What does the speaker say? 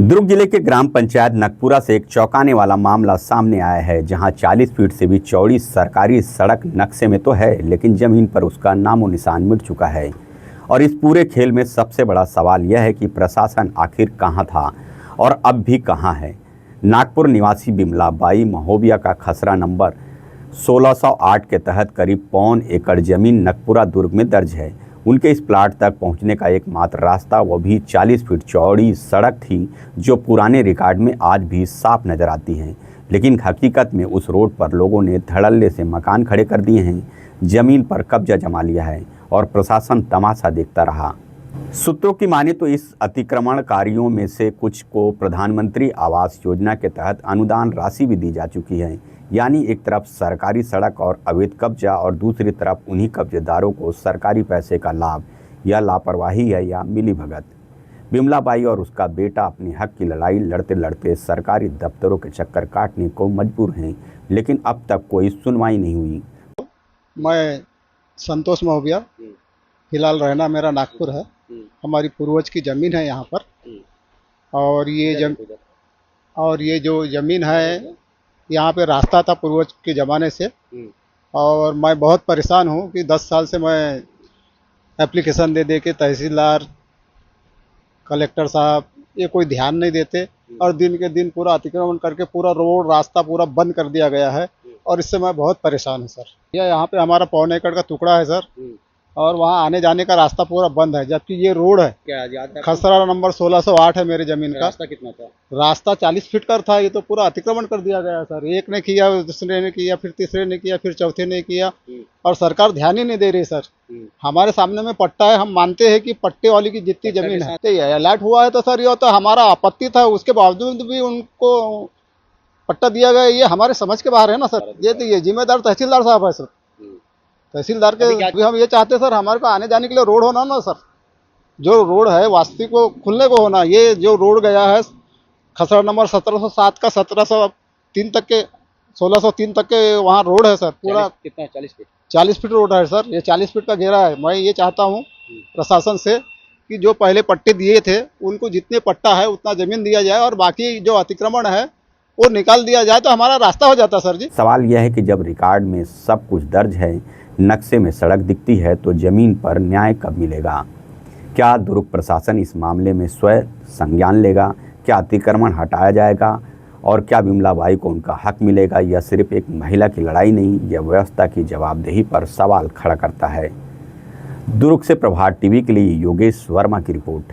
दुर्ग जिले के ग्राम पंचायत नकपुरा से एक चौंकाने वाला मामला सामने आया है, जहां 40 फीट से भी चौड़ी सरकारी सड़क नक्शे में तो है, लेकिन जमीन पर उसका नामो निशान मिट चुका है। और इस पूरे खेल में सबसे बड़ा सवाल यह है कि प्रशासन आखिर कहां था और अब भी कहां है। नागपुर निवासी बिमला बाई महोबिया का खसरा नंबर 1608 के तहत करीब 1.25 एकड़ जमीन नकपुरा दुर्ग में दर्ज है। उनके इस प्लाट तक पहुंचने का एकमात्र रास्ता वो भी 40 फीट चौड़ी सड़क थी, जो पुराने रिकॉर्ड में आज भी साफ नजर आती है। लेकिन हकीकत में उस रोड पर लोगों ने धड़ल्ले से मकान खड़े कर दिए हैं, जमीन पर कब्जा जमा लिया है और प्रशासन तमाशा देखता रहा। सूत्रों की माने तो इस अतिक्रमणकारियों में से कुछ को प्रधानमंत्री आवास योजना के तहत अनुदान राशि भी दी जा चुकी है। यानी एक तरफ सरकारी सड़क और अवैध कब्जा और दूसरी तरफ उन्हीं कब्जेदारों को सरकारी पैसे का लाभ। या लापरवाही है या मिलीभगत। बिमला बाई और उसका बेटा अपने हक की लड़ाई लड़ते लड़ते सरकारी दफ्तरों के चक्कर काटने को मजबूर हैं, लेकिन अब तक कोई सुनवाई नहीं हुई। मैं संतोष महोबिया, फिलहाल रहना मेरा नागपुर है। हमारी पूर्वज की ज़मीन है यहाँ पर। और ये जो ज़मीन है, यहाँ पे रास्ता था पूर्वज के ज़माने से। और मैं बहुत परेशान हूँ कि 10 साल से मैं एप्लीकेशन दे दे के तहसीलदार, कलेक्टर साहब ये कोई ध्यान नहीं देते। और दिन के दिन पूरा अतिक्रमण करके पूरा रोड रास्ता पूरा बंद कर दिया गया है। और इससे मैं बहुत परेशान हूँ सर। यह यहाँ पे हमारा 1.25 एकड़ का टुकड़ा है सर। और वहाँ आने जाने का रास्ता पूरा बंद है, जबकि ये रोड है। क्या खसरा नंबर 1608 है मेरी जमीन का। रास्ता कितना था? रास्ता 40 फीट का था। ये तो पूरा अतिक्रमण कर दिया गया है सर। एक ने किया, दूसरे ने किया, फिर तीसरे ने किया, फिर चौथे ने किया। और सरकार ध्यान ही नहीं दे रही सर। हमारे सामने में पट्टा है, हम मानते हैं कि पट्टे वाली की जितनी जमीन है तो अलर्ट हुआ है। तो सर ये तो हमारा आपत्ति था, उसके बावजूद भी उनको पट्टा दिया गया। ये हमारे समझ के बाहर है ना सर। ये जिम्मेदार तहसीलदार साहब है सर। तहसीलदार के भी हम ये चाहते हैं सर, हमारे को आने जाने के लिए रोड होना ना सर। जो रोड है वास्तविक को खुलने को होना। ये जो रोड गया है खसरा नंबर 1707 का 1703 तक के 1603 तक के वहाँ रोड है सर। पूरा कितना? 40 फीट 40 फीट रोड है सर। ये 40 फीट का घेरा है। मैं ये चाहता हूँ प्रशासन से कि जो पहले पट्टे दिए थे उनको जितने पट्टा है उतना जमीन दिया जाए और बाकी जो अतिक्रमण है वो निकाल दिया जाए, तो हमारा रास्ता हो जाता सर जी। सवाल यह है कि जब रिकॉर्ड में सब कुछ दर्ज है, नक्शे में सड़क दिखती है, तो जमीन पर न्याय कब मिलेगा? क्या दुर्ग प्रशासन इस मामले में स्वयं संज्ञान लेगा? क्या अतिक्रमण हटाया जाएगा? और क्या बिमला बाई को उनका हक मिलेगा? यह सिर्फ एक महिला की लड़ाई नहीं, यह व्यवस्था की जवाबदेही पर सवाल खड़ा करता है। दुर्ग से प्रभात टीवी के लिए योगेश वर्मा की रिपोर्ट।